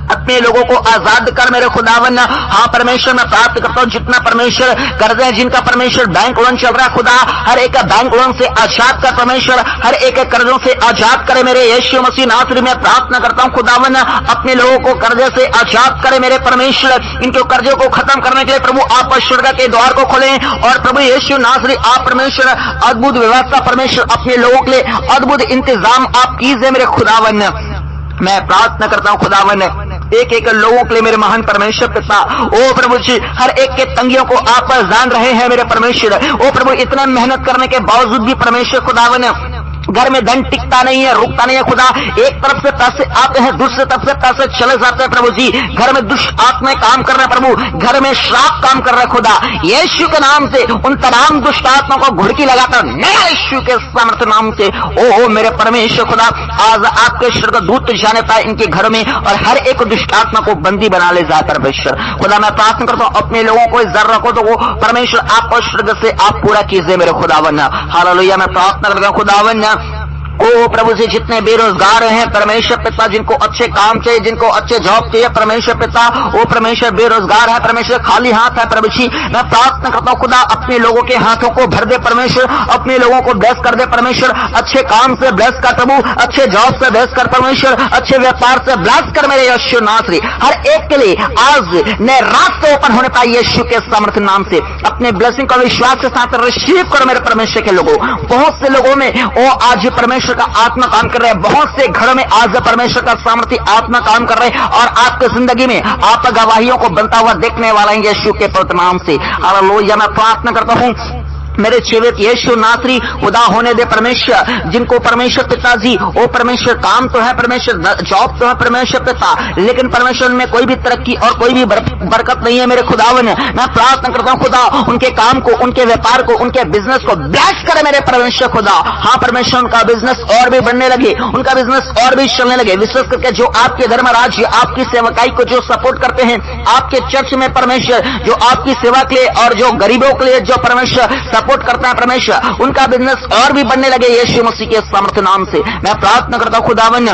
अपने लोगों को आजाद कर मेरे खुदावन। हाँ परमेश्वर मैं प्राप्त करता हूँ, जितना परमेश्वर कर्जे हैं, जिनका परमेश्वर बैंक लोन चल रहा है खुदा, हर एक बैंक लोन से आजाद कर परमेश्वर, हर एक कर्जों से आजाद करे मेरे यीशु मसीह नासरी में प्रार्थना करता हूँ खुदावन। अपने लोगों को कर्जे से आजाद करे मेरे परमेश्वर, इनके कर्जों को खत्म करने के लिए प्रभु आप स्वर्ग के द्वार को खोलें, और प्रभु यीशु नासरी आप परमेश्वर अद्भुत व्यवस्था परमेश्वर अपने लोगों के लिए अद्भुत इंतजाम आप कीजिए मेरे खुदावन। मैं प्रार्थना करता हूँ खुदावन, एक एक लोगों के लिए मेरे महान परमेश्वर पिता, ओ प्रभु जी हर एक के तंगियों को आप जान रहे हैं मेरे परमेश्वर। ओ प्रभु इतना मेहनत करने के बावजूद भी परमेश्वर खुदावन घर में धन टिकता नहीं है, रुकता नहीं है खुदा, एक तरफ से पैसे आते हैं, दूसरी तरफ से पैसे चले जाते हैं प्रभु जी, घर में दुष्ट आत्माएं काम कर रहे हैं प्रभु, घर में श्राप काम कर रहे हैं खुदा, यीशु के नाम से उन तमाम दुष्ट आत्माओं को घुड़की लगाकर नया यीशु के सामर्थ्य नाम से ओ मेरे परमेश्वर खुदा, आज आपके स्वर्गदूत जाने पाए इनके घरों में और हर एक दुष्ट आत्मा को बंदी बना ले जाए परमेश्वर खुदा। मैं प्रार्थना करता हूँ अपने लोगों को जर रखो तो वो परमेश्वर आपको स्वर्ग से आप पूरा कीजिए मेरे खुदावन। हालेलुया। मैं प्रार्थना करता हूँ खुदावन, ओ प्रभु जी जितने बेरोजगार हैं परमेश्वर पिता, जिनको अच्छे काम चाहिए, जिनको अच्छे जॉब चाहिए परमेश्वर पिता, ओ परमेश्वर बेरोजगार है परमेश्वर, खाली हाथ है प्रभु जी, मैं प्रार्थना करता हूँ खुदा अपने लोगों के हाथों को भर दे परमेश्वर, अपने लोगों को ब्लेस कर दे परमेश्वर, अच्छे काम से ब्लेस कर प्रभु, अच्छे जॉब से ब्लेस कर परमेश्वर, अच्छे व्यापार से ब्लेस कर मेरे यीशु नासरी। हर एक के लिए आज नए रास्ते ओपन होने पाए यीशु के सामर्थ्य नाम से, अपने ब्लेसिंग का विश्वास के साथ रिसीव करो मेरे परमेश्वर के लोगों। बहुत से लोगों में ओ आज परमेश्वर का आत्मा काम कर रहे हैं, बहुत से घरों में आज परमेश्वर का सामर्थ्य आत्मा काम कर रहे हैं और आपकी जिंदगी में आप गवाहियों को बनता हुआ देखने वाला है यीशु के पवित्र नाम से। हालेलुया। मैं प्रार्थना करता हूं मेरे जीवित यीशु नासरी खुदा होने दे परमेश्वर, जिनको परमेश्वर पिताजी ओ परमेश्वर काम तो है परमेश्वर, जॉब तो है परमेश्वर पिता, लेकिन परमेश्वर में कोई भी तरक्की और कोई भी बरकत नहीं है मेरे खुदावन। मैं प्रार्थना करता हूँ खुदा उनके काम को, उनके व्यापार को, उनके बिजनेस को ब्लेस करे मेरे परमेश्वर खुदा। हाँ परमेश्वर उनका बिजनेस और भी बढ़ने लगे, उनका बिजनेस और भी चलने लगे, विशेष करके जो आपके धर्म राज्य आपकी सेवकाई को जो सपोर्ट करते हैं, आपके चर्च में परमेश्वर जो आपकी सेवा के लिए और जो गरीबों के लिए जो परमेश्वर सपोर्ट करता है परमेश्वर, उनका बिजनेस और भी बढ़ने लगे यीशु मसीह के सामर्थ्य नाम से। मैं प्रार्थना करता हूं खुदावन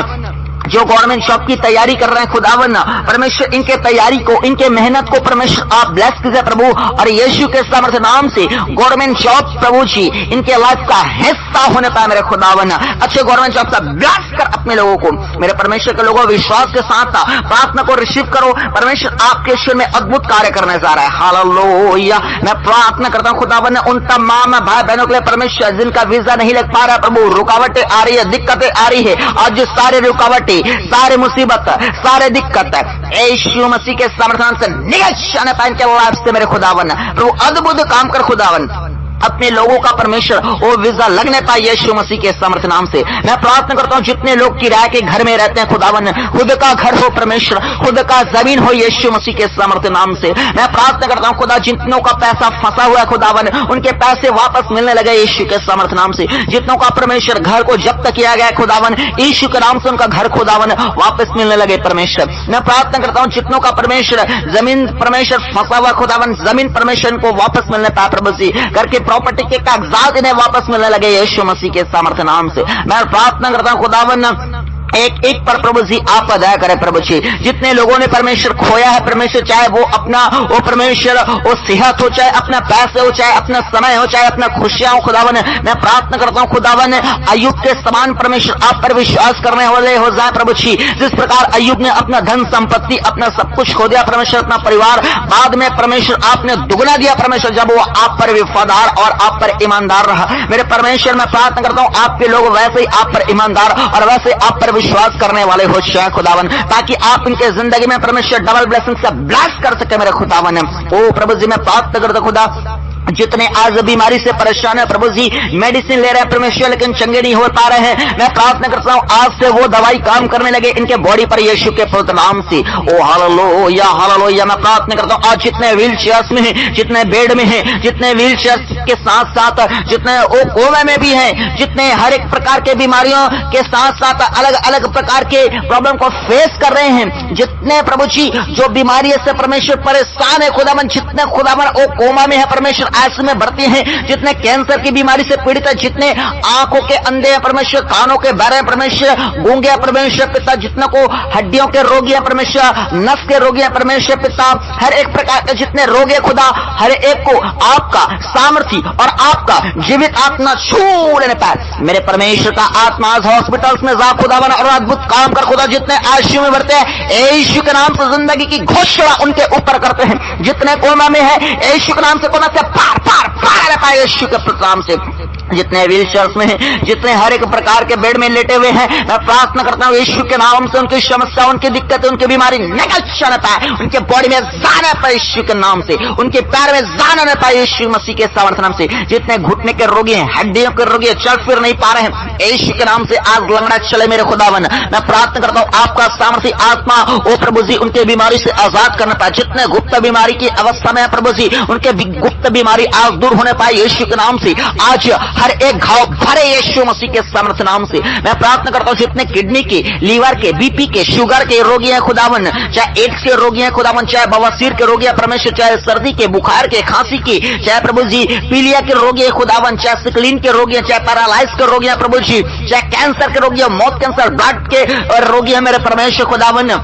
जो गवर्नमेंट जॉब की तैयारी कर रहे हैं खुदावन, परमेश्वर इनके तैयारी को, इनके मेहनत को परमेश्वर आप ब्लेस कीजिए प्रभु, और यीशु के सामर्थ्य नाम से गवर्नमेंट जॉब प्रभु जी इनके लाइफ का हिस्सा होने पाए मेरे खुदावन। अच्छे गवर्नमेंट जॉब का ब्लेस कर अपने लोगों को, मेरे परमेश्वर के लोगों विश्वास के साथ प्रार्थना को रिसीव करो। परमेश्वर आपके ईश्वर में अद्भुत कार्य करने जा रहा है। हालेलुया। मैं प्रार्थना करता हूं खुदावन उन तमाम भाई बहनों के लिए परमेश्वर जिनका वीजा नहीं लग पा रहा प्रभु, रुकावटें आ रही है, दिक्कतें आ रही है, आज सारे रुकावटें, सारे मुसीबत, सारे दिक्कत यीशु मसीह के समर्थन से निकल जाने पाए इनके लाइफ से मेरे खुदावन। प्रभु अद्भुत काम कर खुदावन, अपने लोगों का परमेश्वर वो वीजा लगने पाए यीशु मसीह के समर्थ नाम से। मैं प्रार्थना करता हूं जितने लोग किराए के घर में रहते हैं खुदावन, खुद का घर हो परमेश्वर, खुद का जमीन हो यीशु मसीह के समर्थ नाम से। मैं प्रार्थना करता हूं खुदा जितनों का पैसा फंसा हुआ है खुदावन, उनके पैसे वापस मिलने लगे यीशु के समर्थ नाम से। जितनों का परमेश्वर घर को जब्त किया गया खुदावन, यीशु के नाम से उनका घर खुदावन वापस मिलने लगे परमेश्वर। मैं प्रार्थना करता हूं जितनों का परमेश्वर जमीन परमेश्वर फंसा हुआ खुदावन, जमीन परमेश्वर को वापस मिलने पाए प्रभु जी, करके प्रॉपर्टी के कागजात इन्हें वापस मिलने लगे यीशु मसीह के सामर्थ्य नाम से। मैं प्रार्थना करता हूं खुदावन एक एक पर प्रभु जी आप अदा करें प्रभु जी। जितने लोगों ने परमेश्वर खोया है परमेश्वर, चाहे वो अपना वो परमेश्वर वो सेहत हो, चाहे अपना पैसे हो, चाहे अपना समय हो, चाहे अपना खुशियां हो खुदावन, मैं प्रार्थना करता हूं खुदावन अय्यूब के समान परमेश्वर आप पर विश्वास करने वाले हो जाए प्रभु जी। जिस प्रकार अय्यूब ने अपना धन संपत्ति अपना सब कुछ खो दिया परमेश्वर, अपना परिवार, बाद में परमेश्वर आपने दुगना दिया परमेश्वर जब वो आप पर वफादार और आप पर ईमानदार रहा। मेरे परमेश्वर मैं प्रार्थना करता हूं आपके लोग वैसे ही आप पर ईमानदार और वैसे आप पर विश्वास करने वाले हो शायद खुदावन, ताकि आप इनके जिंदगी में परमेश्वर डबल ब्लेसिंग से ब्लेस कर सके मेरे खुदावन। ओ प्रभु जी मैं प्रार्थना करता खुदा जितने आज बीमारी से परेशान है प्रभु जी, मेडिसिन ले रहे हैं परमेश्वर लेकिन चंगे नहीं हो पा रहे हैं, मैं प्रार्थना करता हूं आज से वो दवाई काम करने लगे इनके बॉडी पर यीशु के पवित्र नाम से। ओ हालेलुया हालेलुया। मैं प्रार्थना करता हूं आज जितने व्हील चेयर्स में हैं, जितने बेड में हैं, जितने व्हील चेयर्स के साथ साथ जितने वो कोमे में भी हैं, जितने हर एक प्रकार के बीमारियों के साथ साथ अलग अलग प्रकार के प्रॉब्लम को फेस कर रहे हैं, जितने प्रभु जी जो बीमारी से परमेश्वर परेशान है खुदावन, जितने खुदावन वो कोमा में है परमेश्वर आंसू में बढ़ते हैं, जितने कैंसर की बीमारी से पीड़ित है, जितने आंखों के अंधे हैं परमेश्वर, कानों के बहरे हैं परमेश्वर, गूंगे हैं परमेश्वर पिता, जितने को हड्डियों के रोगी हैं परमेश्वर, नस के रोगी हैं परमेश्वर पिता, हर एक प्रकार के जितने रोग है खुदा, हर एक को आपका सामर्थ्य और आपका जीवित आत्मा छू लेने पाए मेरे परमेश्वर का आत्मा आज हॉस्पिटल्स में जा खुदावन और अद्भुत काम कर खुदा। जितने आईसीयू में बढ़ते हैं यीशु के नाम से जिंदगी की घोषणा उनके ऊपर करते हैं, जितने कोमा में है यीशु के नाम से कोमा से पार पार पार पाए यीशु के नाम से, जितने व्हील चेयर्स में हैं, जितने हर एक प्रकार के बेड में लेटे हुए हैं, मैं प्रार्थना करता हूं यीशु के नाम से उनकी समस्या, उनकी दिक्कत, उनकी बीमारी निकल जाने पाए, उनके बॉडी में जाने पाए यीशु के नाम से, उनके पैर में जाने न पाए यीशु मसीह के सामर्थ्य नाम से। जितने घुटने के रोगी हैं, हड्डियों के रोगी हैं, चल फिर नहीं पा रहे हैं, यीशु के नाम से आज लंगड़ा चले मेरे खुदावन। मैं प्रार्थना करता हूं आपका सामर्थ्य आत्मा ओ प्रभु जी उनके बीमारी से आजाद करना पाए। जितने गुप्त बीमारी की अवस्था में है प्रभु जी उनके गुप्त बीमारी आज दूर होने पाए यीशु के नाम से। आज हर एक घाव भरे यीशु मसीह के सामर्थ्य नाम से। मैं प्रार्थना करता हूं जितने किडनी के, लीवर के, बीपी के, शुगर के रोगी हैं खुदावन, चाहे एड्स के रोगी हैं खुदावन, चाहे बवासीर के रोगी हैं परमेश्वर, चाहे सर्दी के, बुखार के, खांसी के, चाहे प्रभु जी पीलिया के रोगी है खुदावन, चाहे सिकलिन के रोगी हैं, चाहे पैरालाइज के रोगी हैं प्रभु जी, चाहे कैंसर के रोगी है, मौत कैंसर, ब्लड के रोगी है मेरे परमेश्वर खुदावन,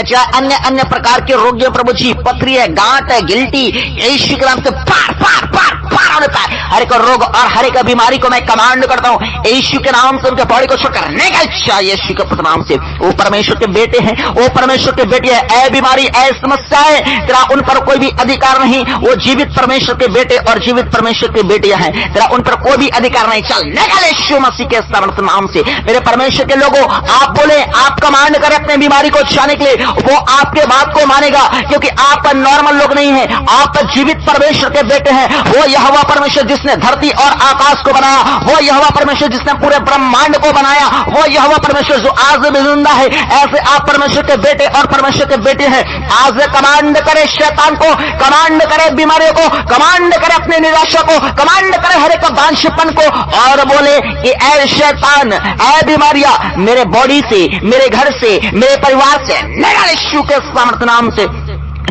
चाहे अन्य अन्य प्रकार के रोग प्रभु जी, पथरी है, गांठ है, गिल्टी, यीशु के नाम से पार पार पार पार होने पाए हर एक रोग और हर एक बीमारी को मैं कमांड करता हूं यीशु के नाम से। उनके बॉडी को छुटकारा निकल जाए यीशु के नाम से। वो परमेश्वर के बेटे हैं, वो परमेश्वर के बेटी है, ऐ बीमारी ऐ समस्या है तेरा उन पर कोई भी अधिकार नहीं, वो जीवित परमेश्वर के बेटे और जीवित परमेश्वर की बेटियां हैं, तेरा उन पर कोई भी अधिकार नहीं। चल निकल यीशु मसीह के सामर्थ्य नाम से। मेरे परमेश्वर के लोगों आप बोले, आप कमांड करें अपने बीमारी को छाने के लिए, वो आपके बात को मानेगा क्योंकि आप नॉर्मल लोग नहीं हैं, आप जीवित परमेश्वर के बेटे हैं। वो यहोवा परमेश्वर जिसने धरती और आकाश को बनाया, वो यहोवा परमेश्वर जिसने पूरे ब्रह्मांड को बनाया, वो यहोवा परमेश्वर जो आज भी जिंदा है। ऐसे आप परमेश्वर के बेटे और परमेश्वर के बेटे हैं। आज कमांड करे शैतान को, कमांड करे बीमारियों को, कमांड करे अपने निराशा को, कमांड करे हर एक वांछपन को और बोले कि ऐ शैतान, ऐ बीमारियां मेरे बॉडी से, मेरे घर से, मेरे परिवार से निकल यीशु के सामर्थ्य नाम से।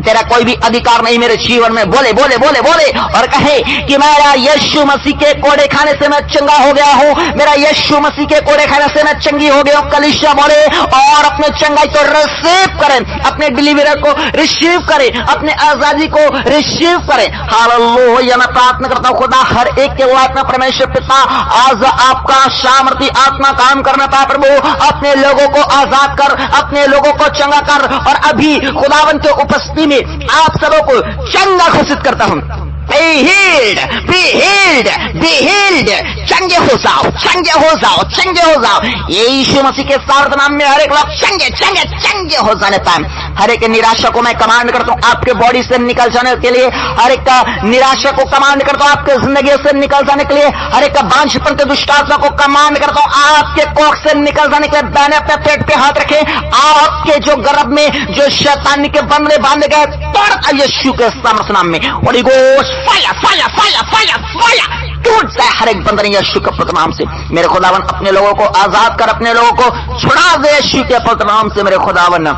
तेरा कोई भी अधिकार नहीं मेरे जीवन में। बोले बोले बोले बोले और कहे कि मेरा यीशु मसीह के कोड़े खाने से मैं चंगा हो गया हूं, मेरा यीशु मसीह के कोड़े खाने से मैं चंगी हो गया हूं। कलीसिया बोले और अपने चंगाई को रिसीव करें, अपने डिलीवरी को रिसीव करें, अपने आजादी को रिसीव करें। हालेलुया। मैं प्रार्थना करता हूं खुदा हर एक के लाइफ में परमेश्वर पिता आज आपका सामर्थी आत्मा काम करना पाए प्रभु। अपने लोगों को आजाद कर, अपने लोगों को चंगा कर और अभी खुदावन के उपस्थिति में आप सबों को चंगा घोषित करता हूं। Be healed, be healed, be healed. चंगे हो जाओ, चंगे हो जाओ, चंगे हो जाओ। यीशु मसीह के सामर्थ्य नाम में हर एक लोग चंगे चंगे चंगे हो जाने पाए। हर एक निराशा को मैं कमांड करता हूं आपके बॉडी से निकल जाने के लिए। हर एक निराशा को कमांड करता हूं आपके जिंदगी से निकल जाने के लिए। हर एक बांझपन के दुष्ट आत्मा को कमांड करता हूं आपके कोख से निकल जाने के लिए। दाहिने अपने पेट पे हाथ रखें। आपके जो गर्भ में जो शैतानी के बंधने बांधे गए तोड़ यीशु के सामर्थ्य नाम में होली गोश्त फाया फाया फाया फाया फाया टूट जाए हर एक बंधन यीशु के पवित्र नाम से। मेरे खुदावन अपने लोगों को आजाद कर, अपने लोगों को छुड़ा दे यीशु के पवित्र नाम से। मेरे खुदावन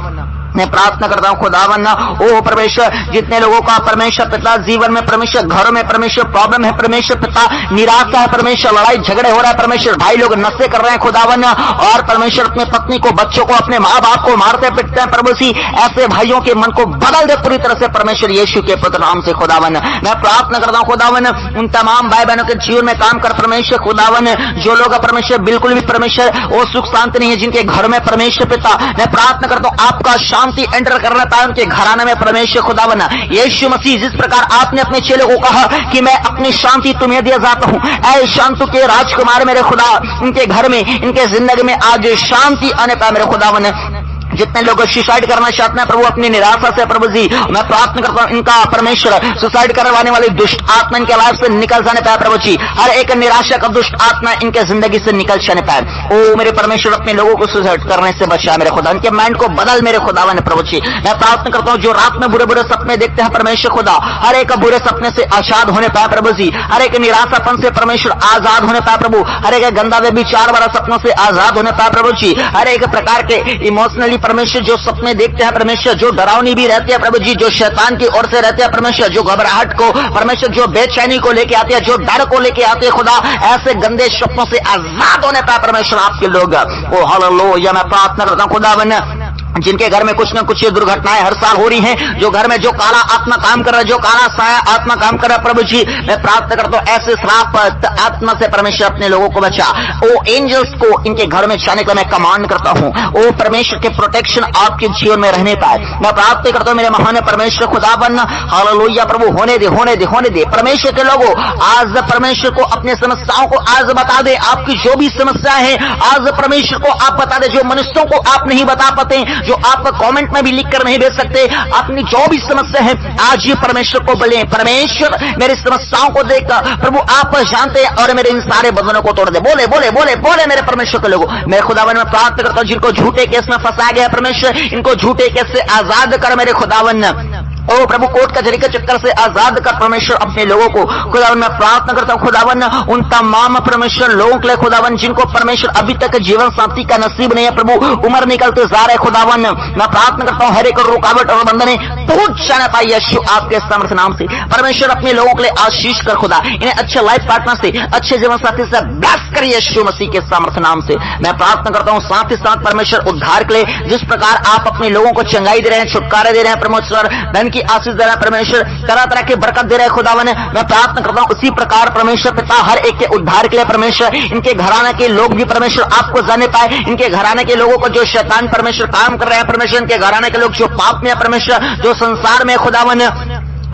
मैं प्रार्थना करता हूं खुदावन ओ परमेश्वर जितने लोगों का परमेश्वर पिता जीवन में परमेश्वर घरों में परमेश्वर प्रॉब्लम है, परमेश्वर पिता निराशा है, परमेश्वर लड़ाई झगड़े हो रहा है, परमेश्वर भाई लोग नशे कर रहे हैं खुदावन और परमेश्वर अपने पत्नी को बच्चों को अपने माँ बाप को मारते पिटते हैं प्रभु सी। ऐसे भाइयों के मन को बदल दे पूरी तरह से परमेश्वर यीशु के पुत्र नाम से खुदावन। मैं प्रार्थना करता हूं खुदावन उन तमाम भाई बहनों के जीवन में काम कर परमेश्वर खुदावन जो लोग परमेश्वर बिल्कुल भी परमेश्वर वो सुख शांति नहीं है जिनके घर में परमेश्वर पिता। मैं प्रार्थना करता हूं आपका शांति एंटर करना पाए उनके घराने में परमेश्वर खुदावन। यीशु मसीह जिस प्रकार आपने अपने चेलों को कहा कि मैं अपनी शांति तुम्हें दिया जाता हूं, ऐ शांति के राजकुमार मेरे खुदा इनके घर में इनके जिंदगी में आज शांति आने पाए मेरे खुदावन। जितने लोग सुसाइड करना चाहते हैं प्रभु अपनी निराशा से प्रभु जी मैं प्रार्थना करता हूं इनका परमेश्वर सुसाइड करवाने वाली दुष्ट आत्मा इनके लाइफ से निकल जाने पाए प्रभु जी। हर एक निराशा का दुष्ट आत्मा इनके जिंदगी से निकल जाने पाए। ओ मेरे परमेश्वर अपने लोगों को सुसाइड करने से बचा मेरे खुदा, उनके माइंड को बदल मेरे खुदावन प्रभु जी। मैं प्रार्थना करता हूं जो रात में बुरे बुरे सपने देखते हैं परमेश्वर खुदा हर एक बुरे सपने से आजाद होने पाए प्रभु जी। हर एक निराशापन से परमेश्वर आजाद होने पाए प्रभु। हर एक गंदा वे विचार वाला सपनों से आजाद होने पाए प्रभु जी। हर एक प्रकार के इमोशनली परमेश्वर जो सपने देखते हैं परमेश्वर जो डरावनी भी रहते हैं प्रभु जी, जो शैतान की ओर से रहते हैं परमेश्वर, जो घबराहट को परमेश्वर जो बेचैनी को लेके आते हैं, जो डर को लेके आते हैं खुदा, ऐसे गंदे सपनों से आजाद होने पाए परमेश्वर आपके लोग। ओ हालेलुया। मैं प्रार्थना करता हूं खुदावन जिनके घर में कुछ न कुछ दुर्घटनाएं हर साल हो रही हैं, जो घर में जो काला आत्मा काम कर रहा है, जो काला साया आत्मा काम कर रहा है प्रभु जी, मैं प्रार्थना करता हूं ऐसे श्राप आत्मा से परमेश्वर अपने लोगों को बचा। ओ एंजल्स को इनके घर में जाने का मैं कमांड करता हूं। ओ परमेश्वर के प्रोटेक्शन आपके जीवन में रहने पाए। मैं प्रार्थना करता हूं मेरे महान परमेश्वर खुदावन हालेलुया प्रभु होने दे होने दे होने दे। परमेश्वर के लोगों आज परमेश्वर को अपने समस्याओं को आज बता दे। आपकी जो भी समस्या है आज परमेश्वर को आप बता दे, जो मनुष्यों को आप नहीं बता पाते, जो आप कमेंट में भी लिखकर नहीं भेज सकते, अपनी जो भी समस्या है आज ये परमेश्वर को बोले परमेश्वर मेरी समस्याओं को देख प्रभु आप जानते हैं और मेरे इन सारे बंधनों को तोड़ दे। बोले बोले बोले बोले मेरे परमेश्वर के लोगों मेरे खुदावन में प्रार्थना करता हूं जिनको झूठे केस में फंसाया गया परमेश्वर इनको झूठे केस से आजाद कर मेरे खुदावन। ओ प्रभु कोर्ट कचहरी के चक्कर से आजाद कर परमेश्वर अपने लोगों को खुदावन। मैं प्रार्थना करता हूं खुदावन उन तमाम परमेश्वर लोगों के लिए खुदावन जिनको परमेश्वर अभी तक जीवन साथी का नसीब नहीं है प्रभु, उम्र निकलते जा रहे खुदावन। मैं प्रार्थना करता हूं हर एक रुकावट और बंधने टूट जाना पाए यीशु आपके सामर्थ्य नाम से। परमेश्वर अपने लोगों के लिए आशीष कर खुदा, इन्हें अच्छे लाइफ पार्टनर से अच्छे जीवन साथी से ब्लेस कर यीशु मसीह के सामर्थ्य नाम से। मैं प्रार्थना करता हूं साथ ही साथ परमेश्वर उद्धार के लिए जिस प्रकार आप अपने लोगों को चंगाई दे रहे हैं, छुटकारे दे रहे हैं परमेश्वर, धन की आशीष दे रहा है परमेश्वर, तरह तरह की बरकत दे रहे हैं खुदावन। मैं प्रार्थना करता हूं उसी प्रकार परमेश्वर पिता हर एक के उद्धार के लिए परमेश्वर इनके घराने के लोग भी परमेश्वर आपको जाने पाए। इनके घराने के लोगों को जो शैतान परमेश्वर काम कर रहे हैं परमेश्वर, इनके घराने के लोग जो पाप में है परमेश्वर, जो संसार में खुदावन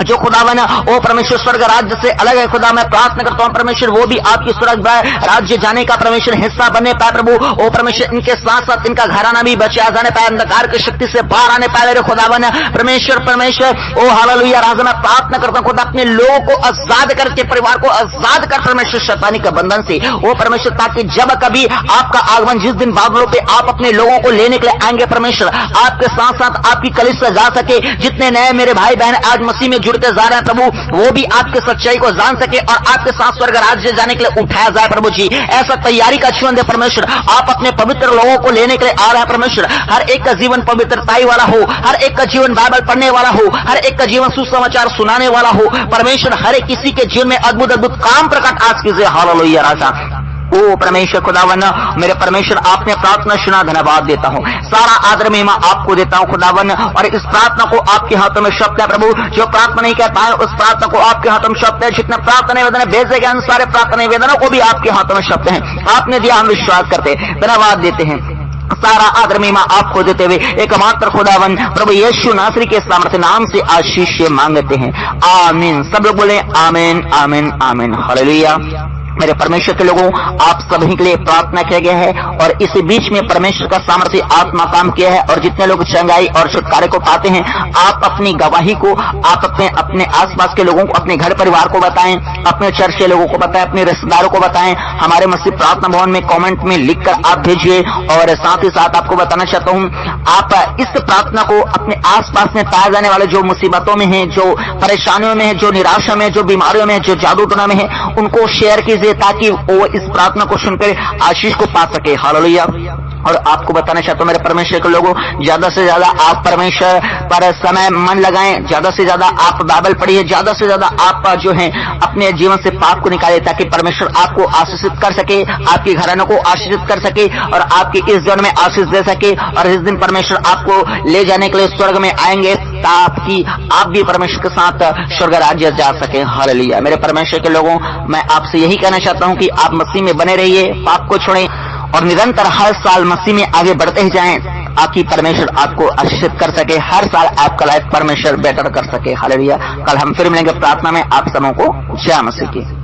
जो खुदावन ओ परमेश्वर स्वर्ग राज्य से अलग है खुदा। मैं प्रार्थना करता हूं परमेश्वर वो भी आपकी स्वर्ग राज्य जाने का परमेश्वर हिस्सा बने पाए प्रभु। ओ परमेश्वर इनके साथ साथ इनका घराना भी बचा जाने पाए, अंधकार की शक्ति से बाहर आने पाए मेरे खुदावन। परमेश्वर परमेश्वर ओ हालेलुया राजा मैं प्रार्थना करता हूं खुदा अपने लोगों को आजाद करके परिवार को आजाद कर परमेश्वर शैतानी के बंधन से। ओ परमेश्वर ताकि जब कभी आपका आगमन जिस दिन बादलों पे आप अपने लोगों को लेने के लिए आएंगे परमेश्वर, आपके साथ साथ आपकी कलीसिया जा सके। जितने नए मेरे भाई बहन आज मसीह में जुड़ते जा रहे हैं प्रभु, वो भी आपके सच्चाई को जान सके और आपके साथ स्वर्ग राज्य जाने के लिए उठाया जाए प्रभु जी। ऐसा तैयारी का जीवन दे परमेश्वर। आप अपने पवित्र लोगों को लेने के लिए आ रहे हैं परमेश्वर। हर एक का जीवन पवित्रताई वाला हो, हर एक का जीवन बाइबल पढ़ने वाला हो, हर एक का जीवन सुसमाचार सुनाने वाला हो परमेश्वर। हर एक किसी के जीवन में अद्भुत अद्भुत काम प्रकट आज कीजिए। हालेलुया राजा। ओ परमेश्वर खुदावन, मेरे परमेश्वर आपने प्रार्थना सुना, धन्यवाद देता हूँ। सारा आदर महिमा आपको देता हूँ खुदावन, और इस प्रार्थना को आपके हाथों में सौंपते हैं प्रभु। जो प्रार्थना नहीं कहता है उस प्रार्थना को आपके हाथों में सौंपते हैं। जितने प्रार्थना निवेदन भेजे गए सारे प्रार्थना निवेदनों को भी आपके हाथों में सौंपते हैं। आपने दिया, हम विश्वास करते, धन्यवाद देते हैं। सारा आदर महिमा आपको देते हुए एकमात्र खुदावन प्रभु यीशु नासरी के सामर्थ्य नाम से आशीष मांगते हैं। आमीन। सब लोग बोले आमीन आमीन आमीन। हालेलुया। मेरे परमेश्वर के लोगों, आप सभी के लिए प्रार्थना किया गया है और इस बीच में परमेश्वर का सामर्थ्य आत्मा काम किया है। और जितने लोग चंगाई और छुटकारे को पाते हैं, आप अपनी गवाही को आप अपने आसपास के लोगों को, अपने घर परिवार को बताएं, अपने चर्च के लोगों को बताएं, अपने रिश्तेदारों को बताएं। हमारे मसीह प्रार्थना भवन में कमेंट में लिखकर आप भेजिए। और साथ ही साथ आपको बताना चाहता हूं, आप इस प्रार्थना को अपने आसपास में पाए जाने वाले जो मुसीबतों में है, जो परेशानियों में है, जो निराशा में, जो बीमारियों में, जो जादू टोना में है, उनको शेयर कीजिए ताकि वो इस प्रार्थना को सुनकर आशीष को पा सके। हालेलुया। और आपको बताना चाहता हूं मेरे परमेश्वर के लोगों, ज्यादा से ज्यादा आप परमेश्वर पर समय मन लगाएं, ज्यादा से ज्यादा आप बाइबल पढ़िए, ज्यादा से ज्यादा आप जो है अपने जीवन से पाप को निकालिए ताकि परमेश्वर आपको आशीषित कर सके, आपके घरानों को आशीषित कर सके और आपके इस जीवन में आशीष दे सके। और इस दिन परमेश्वर आपको ले जाने के लिए स्वर्ग में आएंगे ताकि आप भी परमेश्वर के साथ स्वर्ग राज्य जा सके। हालेलुया। मेरे परमेश्वर के लोगों, मैं आपसे यही कहना चाहता हूं कि आप मसीह में बने रहिए, पाप को छोड़ें और निरंतर हर साल मसीह में आगे बढ़ते ही जाएं ताकि परमेश्वर आपको आशीषित कर सके। हर साल आपका लाइफ परमेश्वर बेटर कर सके। हालेलुया। कल हम फिर मिलेंगे प्रार्थना में। आप सबों को जय मसीह की।